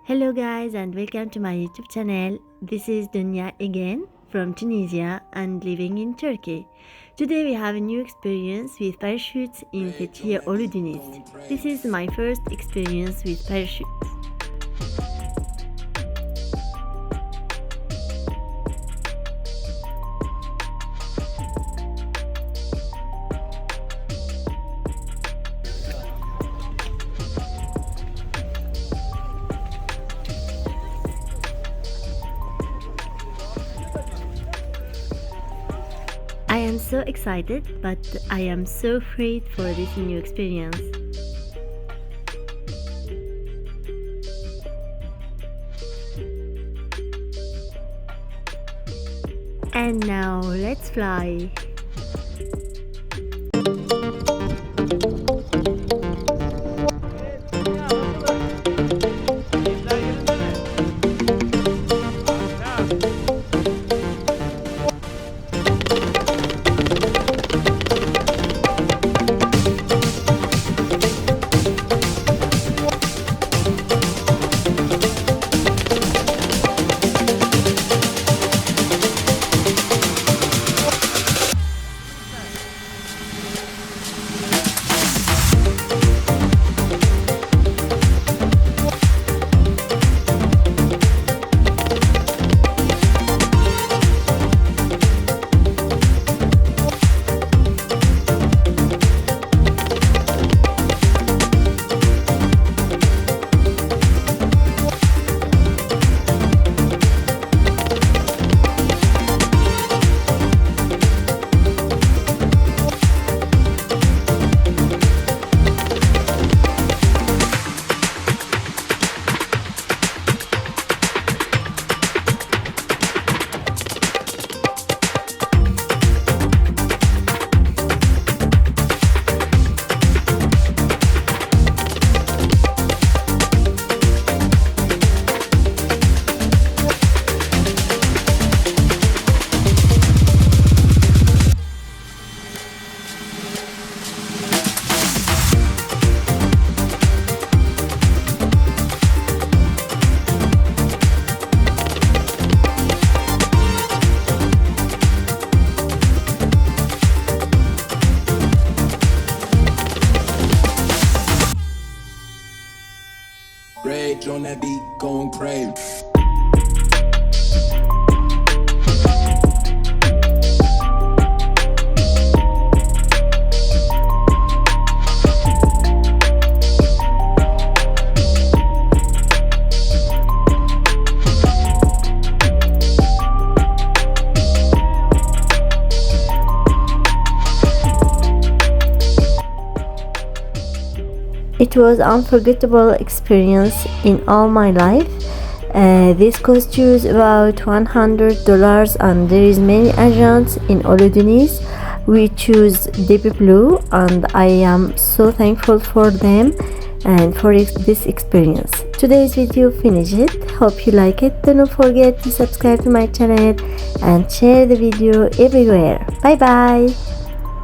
Hello guys and welcome to my YouTube channel. This is Dunya again from Tunisia and living in Turkey. Today we have a new experience with parachutes in Fethiye, Oludeniz. This is my first experience with parachutes. I am so excited, but I am so afraid for this new experience. And now let's fly. Rage on that beat, going crazy. It was unforgettable experience in all my life. This cost you about $100 and there is many agents in Oludeniz. We choose Deep Blue and I am so thankful for them and for this experience. Today's video finished. Hope you like it. Don't forget to subscribe to my channel and share the video everywhere. Bye bye.